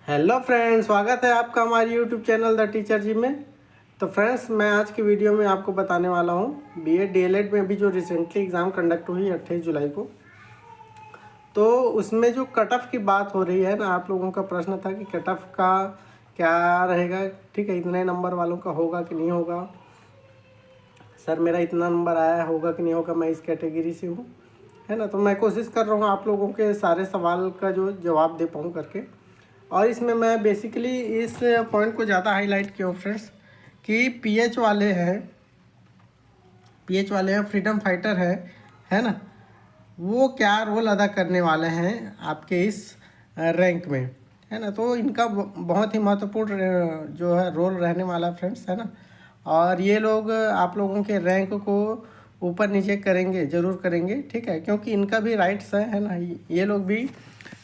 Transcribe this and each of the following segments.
Hello friends, स्वागत है आपका हमारे यूट्यूब चैनल द टीचर जी में। तो फ्रेंड्स, मैं आज की वीडियो में आपको बताने वाला हूँ बीएड डीएलएड में अभी जो रिसेंटली एग्ज़ाम कंडक्ट हुई 28 जुलाई को, तो उसमें जो कट ऑफ की बात हो रही है ना, आप लोगों का प्रश्न था कि कट ऑफ का क्या रहेगा। ठीक है, इतने नंबर वालों का होगा कि नहीं होगा, सर मेरा इतना नंबर आया होगा कि नहीं होगा, मैं इस कैटेगरी से हूँ, है ना। तो मैं कोशिश कर रहा हूँ आप लोगों के सारे सवाल का जो जवाब दे पाऊँ करके। और इसमें मैं बेसिकली इस पॉइंट को ज़्यादा हाईलाइट किया हूँ फ्रेंड्स कि पीएच वाले हैं, फ्रीडम फाइटर है ना, वो क्या रोल अदा करने वाले हैं आपके इस रैंक में, है ना। तो इनका बहुत ही महत्वपूर्ण जो है रोल रहने वाला फ्रेंड्स, है ना। और ये लोग आप लोगों के रैंक को ऊपर नीचे करेंगे, ज़रूर करेंगे, ठीक है, क्योंकि इनका भी राइट्स है ना। ये लोग भी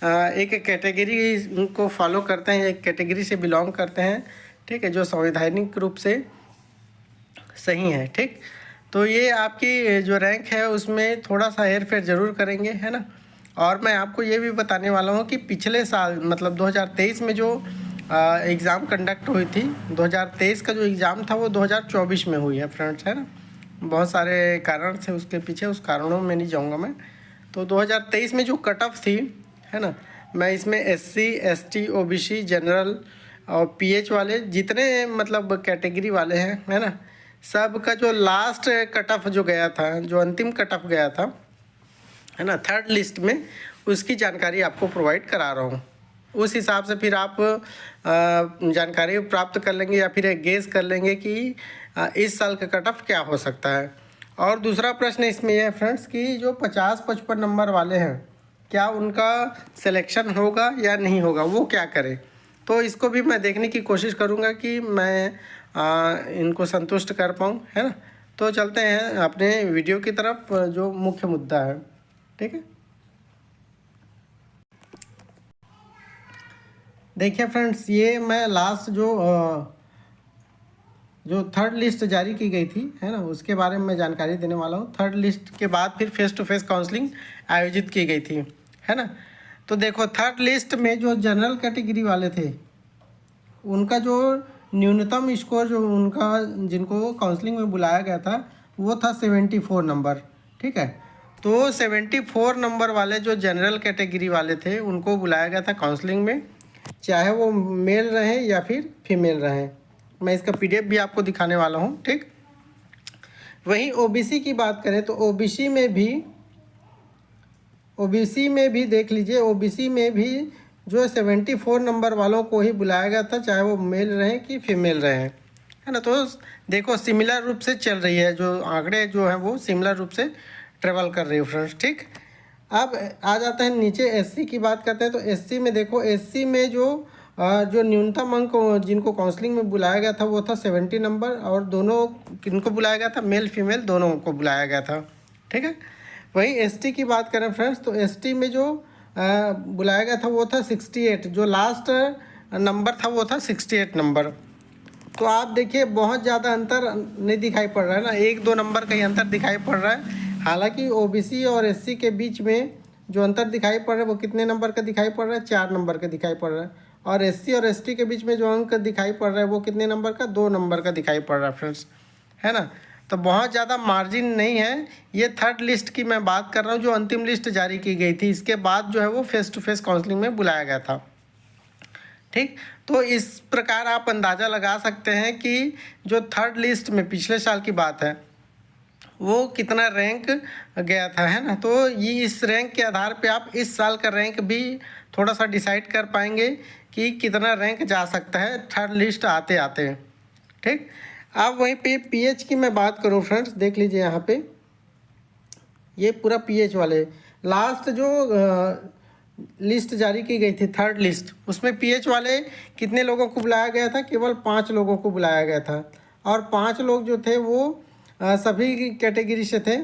एक कैटेगरी को फॉलो करते हैं, एक कैटेगरी से बिलोंग करते हैं, ठीक है, जो संवैधानिक रूप से सही है। ठीक, तो ये आपकी जो रैंक है उसमें थोड़ा सा हेर फेर ज़रूर करेंगे, है ना। और मैं आपको ये भी बताने वाला हूँ कि पिछले साल मतलब 2023 में जो एग्ज़ाम कंडक्ट हुई थी, 2023 का जो एग्ज़ाम था वो 2024 में हुई है फ्रेंड्स, है ना। बहुत सारे कारण थे उसके पीछे, उस कारणों में नहीं जाऊँगा मैं। तो 2023 में जो कट ऑफ थी, है ना, मैं इसमें एससी, एसटी, ओबीसी, जनरल और पीएच वाले जितने मतलब कैटेगरी वाले हैं, है ना, सब का जो लास्ट कट ऑफ जो गया था, जो अंतिम कट ऑफ गया था, है ना, थर्ड लिस्ट में, उसकी जानकारी आपको प्रोवाइड करा रहा हूँ। उस हिसाब से फिर आप जानकारी प्राप्त कर लेंगे या फिर एक गेस कर लेंगे कि इस साल का कट ऑफ क्या हो सकता है। और दूसरा प्रश्न इसमें यह है फ्रेंड्स कि जो 50-55 नंबर वाले हैं, क्या उनका सिलेक्शन होगा या नहीं होगा, वो क्या करें। तो इसको भी मैं देखने की कोशिश करूँगा कि मैं इनको संतुष्ट कर पाऊँ, है ना। तो चलते हैं अपने वीडियो की तरफ, जो मुख्य मुद्दा है, ठीक है। देखिए फ्रेंड्स, ये मैं लास्ट जो थर्ड लिस्ट जारी की गई थी, है ना, उसके बारे में मैं जानकारी देने वाला हूँ। थर्ड लिस्ट के बाद फिर फेस टू फेस काउंसलिंग आयोजित की गई थी, है ना। तो देखो, थर्ड लिस्ट में जो जनरल कैटेगरी वाले थे, उनका जो न्यूनतम स्कोर जो उनका जिनको काउंसलिंग में बुलाया गया था वो था 74 नंबर, ठीक है। तो 74 नंबर वाले जो जनरल कैटेगरी वाले थे उनको बुलाया गया था काउंसलिंग में, चाहे वो मेल रहे या फिर फीमेल रहे। मैं इसका पीडीएफ भी आपको दिखाने वाला हूँ, ठीक। वहीं ओबीसी की बात करें तो ओबीसी में भी देख लीजिए, ओबीसी में भी जो 74 नंबर वालों को ही बुलाया गया था, चाहे वो मेल रहे कि फीमेल रहे, है ना। तो देखो, सिमिलर रूप से चल रही है, जो आंकड़े जो हैं वो सिमिलर रूप से ट्रेवल कर रही है फ्रेंड्स, ठीक। अब आ जाते हैं नीचे, एससी की बात करते हैं। तो एससी में देखो, एससी में जो न्यूनतम अंक जिनको काउंसलिंग में बुलाया गया था वो था 70 नंबर, और दोनों किनको बुलाया गया था, मेल फीमेल दोनों को बुलाया गया था, ठीक है। वहीं एसटी की बात करें फ्रेंड्स, तो एसटी में जो बुलाया गया था वो था 68, जो लास्ट नंबर था वो था 68 नंबर। तो आप देखिए, बहुत ज़्यादा अंतर नहीं दिखाई पड़ रहा है ना, 1-2 नंबर का ही अंतर दिखाई पड़ रहा है। हालांकि ओबीसी और एससी के बीच में जो अंतर दिखाई पड़ रहा है वो कितने नंबर का दिखाई पड़ रहा है, 4 नंबर का दिखाई पड़ रहा है। और एससी और एसटी के बीच में जो अंक दिखाई पड़ रहा है वो कितने नंबर का, 2 नंबर का दिखाई पड़ रहा है फ्रेंड्स, है ना। तो बहुत ज़्यादा मार्जिन नहीं है। ये थर्ड लिस्ट की मैं बात कर रहा हूँ, जो अंतिम लिस्ट जारी की गई थी, इसके बाद जो है वो फेस टू फेस काउंसलिंग में बुलाया गया था, ठीक। तो इस प्रकार आप अंदाज़ा लगा सकते हैं कि जो थर्ड लिस्ट में पिछले साल की बात है वो कितना रैंक गया था, है ना। तो ये इस रैंक के आधार पे आप इस साल का रैंक भी थोड़ा सा डिसाइड कर पाएंगे कि कितना रैंक जा सकता है थर्ड लिस्ट आते आते, ठीक। अब वहीं पे पीएच की मैं बात करूं फ्रेंड्स, देख लीजिए यहाँ पे, ये पूरा पीएच वाले लास्ट जो लिस्ट जारी की गई थी थर्ड लिस्ट, उसमें पीएच वाले कितने लोगों को बुलाया गया था, केवल 5 लोगों को बुलाया गया था। और 5 लोग जो थे वो सभी कैटेगरी से थे,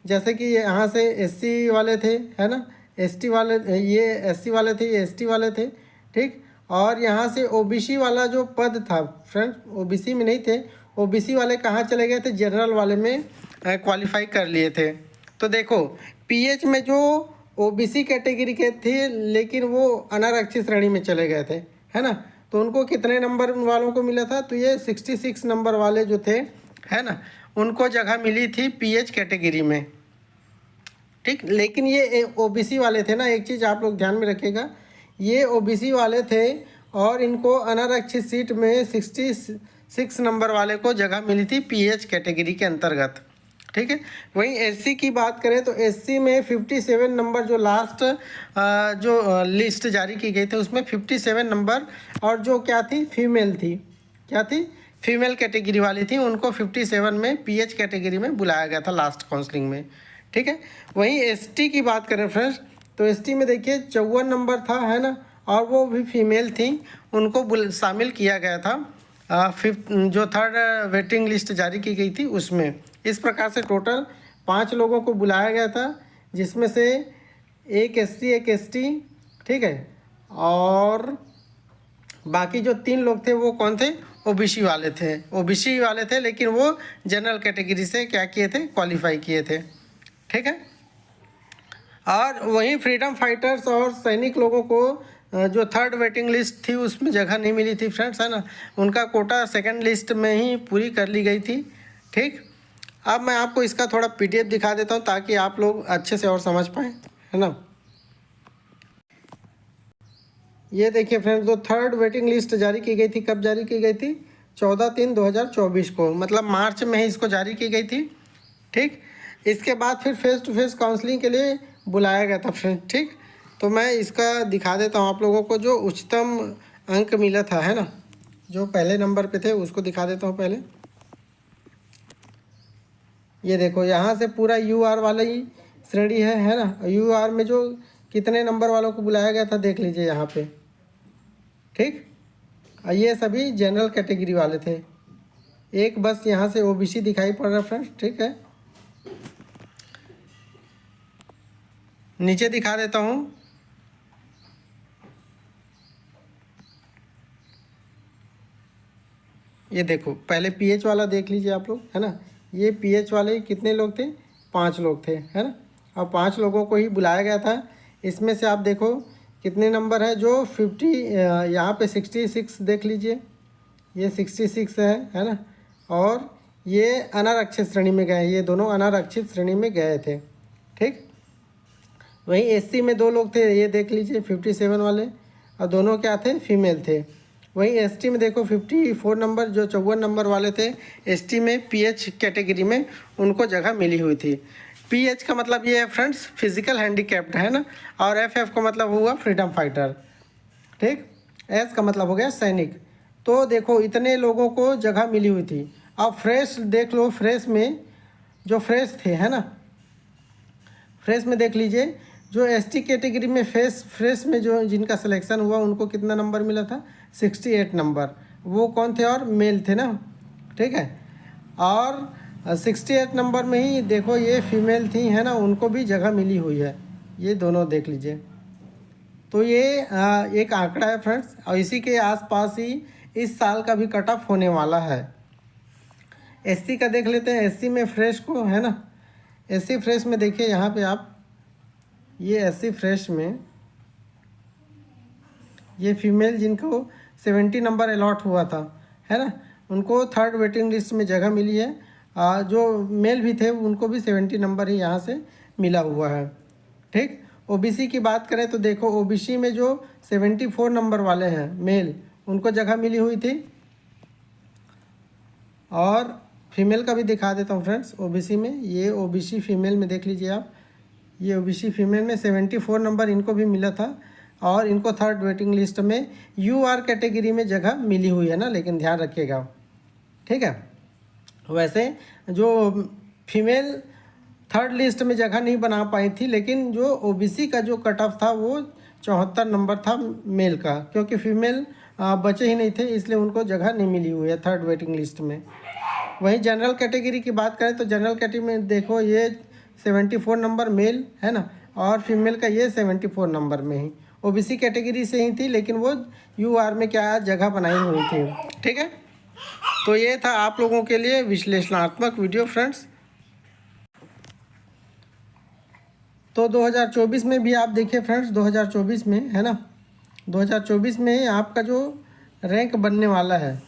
जैसे कि यहाँ से एससी वाले थे, है ना, एसटी वाले, ये एससी वाले थे, ये एसटी वाले थे, ठीक। और यहाँ से ओबीसी वाला जो पद था फ्रेंड्स, ओबीसी में नहीं थे, ओबीसी वाले कहाँ चले गए थे, जनरल वाले में क्वालिफाई कर लिए थे। तो देखो, पीएच में जो ओबीसी कैटेगरी के थे लेकिन वो अनारक्षित श्रेणी में चले गए थे, है ना। तो उनको कितने नंबर वालों को मिला था, तो ये 66 नंबर वाले जो थे, है ना, उनको जगह मिली थी पीएच कैटेगरी में। ठीक, लेकिन ये ओबीसी वाले थे ना, एक चीज़ आप लोग ध्यान में रखिएगा, ये ओबीसी वाले थे और इनको अनारक्षित सीट में 66 नंबर वाले को जगह मिली थी पीएच कैटेगरी के अंतर्गत। ठीक है, वहीं एससी की बात करें तो एससी में 57 नंबर जो लास्ट जो लिस्ट जारी की गई थी उसमें 57 नंबर, और जो क्या थी, फीमेल थी, क्या थी, फीमेल कैटेगरी वाली थी, उनको 57 में पीएच कैटेगरी में बुलाया गया था लास्ट काउंसलिंग में। ठीक है, वहीं एसटी की बात करें फ्रेंड्स, तो एसटी में देखिए 54 नंबर था, है ना, और वो भी फीमेल थी, उनको शामिल किया गया था फिफ्थ जो थर्ड वेटिंग लिस्ट जारी की गई थी उसमें। इस प्रकार से टोटल 5 लोगों को बुलाया गया था, जिसमें से एक एससी एक एसटी, ठीक है, और बाकी जो 3 लोग थे वो कौन थे, ओबीसी वाले थे, ओबीसी वाले थे, लेकिन वो जनरल कैटेगरी से क्या किए थे, क्वालिफाई किए थे। ठीक है, और वहीं फ्रीडम फाइटर्स और सैनिक लोगों को जो थर्ड वेटिंग लिस्ट थी उसमें जगह नहीं मिली थी फ्रेंड्स, है ना, उनका कोटा सेकंड लिस्ट में ही पूरी कर ली गई थी। ठीक, अब मैं आपको इसका थोड़ा पीडीएफ दिखा देता हूँ ताकि आप लोग अच्छे से और समझ पाएँ, है ना। ये देखिए फ्रेंड्स, जो थर्ड वेटिंग लिस्ट जारी की गई थी, कब जारी की गई थी, 14/3/2024 को, मतलब मार्च में ही इसको जारी की गई थी। ठीक, इसके बाद फिर फेस टू फेस काउंसलिंग के लिए बुलाया गया था फ्रेंड्स। ठीक, तो मैं इसका दिखा देता हूँ आप लोगों को, जो उच्चतम अंक मिला था, है ना, जो पहले नंबर पे थे उसको दिखा देता हूँ पहले। ये देखो, यहाँ से पूरा यूआर वाला ही श्रेणी है ना, यूआर में जो कितने नंबर वालों को बुलाया गया था देख लीजिए यहाँ पे। ठीक, ये सभी जनरल कैटेगरी वाले थे, एक बस यहाँ से ओबीसी दिखाई पड़ रहा है फ्रेंड्स। ठीक है, नीचे दिखा देता हूँ, ये देखो, पहले पीएच वाला देख लीजिए आप लोग, है ना, ये पीएच वाले कितने लोग थे, 5 लोग थे, है ना, और 5 लोगों को ही बुलाया गया था। इसमें से आप देखो कितने नंबर है, जो 50 यहाँ पे 66 देख लीजिए, ये 66 है ना, और ये अनारक्षित श्रेणी में गए, ये दोनों अनारक्षित श्रेणी में गए थे। ठीक, वहीं एससी में 2 लोग थे, ये देख लीजिए 57 वाले, और दोनों क्या थे, फीमेल थे। वहीं एसटी में देखो 54 नंबर, जो 54 नंबर वाले थे एसटी में पीएच कैटेगरी में, उनको जगह मिली हुई थी। पीएच का मतलब ये है फ्रेंड्स, फिजिकल हैंडीकैप्ड, है ना, और एफएफ का मतलब हुआ फ्रीडम फाइटर। ठीक, एस का मतलब हो गया सैनिक। तो देखो इतने लोगों को जगह मिली हुई थी। अब फ्रेश देख लो, फ्रेश में जो फ्रेश थे, है ना, फ्रेश में देख लीजिए, जो एसटी कैटेगरी में फ्रेश में जो जिनका सिलेक्शन हुआ उनको कितना नंबर मिला था, 68 नंबर, वो कौन थे, और मेल थे ना। ठीक है, और 68 नंबर में ही देखो ये फीमेल थी, है ना, उनको भी जगह मिली हुई है, ये दोनों देख लीजिए। तो ये एक आंकड़ा है फ्रेंड्स, और इसी के आसपास ही इस साल का भी कट ऑफ होने वाला है। एससी का देख लेते हैं, एससी में फ्रेश को, है ना, एससी फ्रेश में देखिए यहाँ पे आप, ये एससी फ्रेश में ये फीमेल जिनको 70 नंबर अलॉट हुआ था, है ना, उनको थर्ड वेटिंग लिस्ट में जगह मिली है। जो मेल भी थे उनको भी 70 नंबर ही यहाँ से मिला हुआ है। ठीक, ओबीसी की बात करें तो देखो, ओबीसी में जो 74 नंबर वाले हैं मेल, उनको जगह मिली हुई थी। और फीमेल का भी दिखा देता हूँ फ्रेंड्स, ओबीसी में, ये ओबीसी फीमेल में देख लीजिए आप, ये ओबीसी फीमेल में 74 नंबर इनको भी मिला था, और इनको थर्ड वेटिंग लिस्ट में यूआर कैटेगरी में जगह मिली हुई है ना, लेकिन ध्यान रखिएगा। ठीक है, वैसे जो फीमेल थर्ड लिस्ट में जगह नहीं बना पाई थी, लेकिन जो ओबीसी का जो कट ऑफ था वो 74 नंबर था मेल का, क्योंकि फीमेल बचे ही नहीं थे, इसलिए उनको जगह नहीं मिली हुई है थर्ड वेटिंग लिस्ट में। वहीं जनरल कैटेगरी की बात करें तो जनरल कैटेगरी में देखो, ये 74 नंबर मेल, है ना, और फीमेल का ये 74 नंबर में ही, ओबीसी कैटेगरी से ही थी, लेकिन वो यूआर में क्या जगह बनाई हुई थी। ठीक है, तो ये था आप लोगों के लिए विश्लेषणात्मक वीडियो फ्रेंड्स। तो 2024 में भी आप देखिए फ्रेंड्स, 2024 में, है ना, 2024 में आपका जो रैंक बनने वाला है,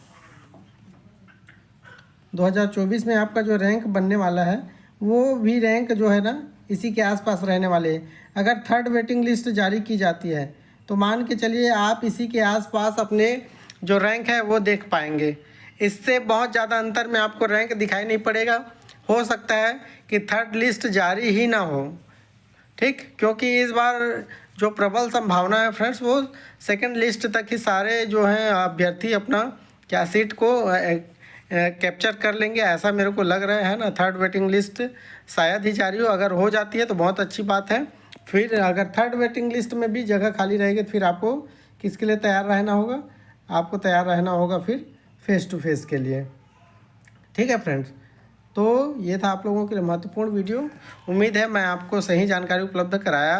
2024 में आपका जो रैंक बनने वाला है वो भी रैंक जो है ना इसी के आसपास रहने वाले हैं। अगर थर्ड वेटिंग लिस्ट जारी की जाती है तो मान के चलिए आप इसी के आसपास अपने जो रैंक है वो देख पाएंगे। इससे बहुत ज़्यादा अंतर में आपको रैंक दिखाई नहीं पड़ेगा। हो सकता है कि थर्ड लिस्ट जारी ही ना हो, ठीक, क्योंकि इस बार जो प्रबल संभावना है फ्रेंड्स वो सेकंड लिस्ट तक ही सारे जो हैं अभ्यर्थी अपना क्या सीट को कैप्चर कर लेंगे, ऐसा मेरे को लग रहा है ना। थर्ड वेटिंग लिस्ट शायद ही जारी हो, अगर हो जाती है तो बहुत अच्छी बात है। फिर अगर थर्ड वेटिंग लिस्ट में भी जगह खाली रहेगी तो फिर आपको किसके लिए तैयार रहना होगा, आपको तैयार रहना होगा फिर फेस टू फेस के लिए। ठीक है फ्रेंड्स, तो ये था आप लोगों के लिए महत्वपूर्ण वीडियो। उम्मीद है मैं आपको सही जानकारी उपलब्ध कराया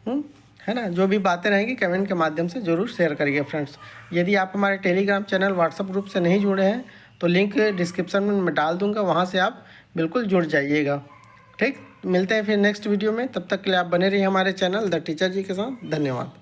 हूँ, है ना। जो भी बातें रहेंगी कमेंट के माध्यम से ज़रूर शेयर करिए फ्रेंड्स। यदि आप हमारे टेलीग्राम चैनल व्हाट्सएप ग्रुप से नहीं जुड़े हैं तो लिंक डिस्क्रिप्शन में मैं डाल दूँगा, वहाँ से आप बिल्कुल जुड़ जाइएगा। ठीक, मिलते हैं फिर नेक्स्ट वीडियो में, तब तक के लिए आप बने रहिए हमारे चैनल द टीचर जी के साथ। धन्यवाद।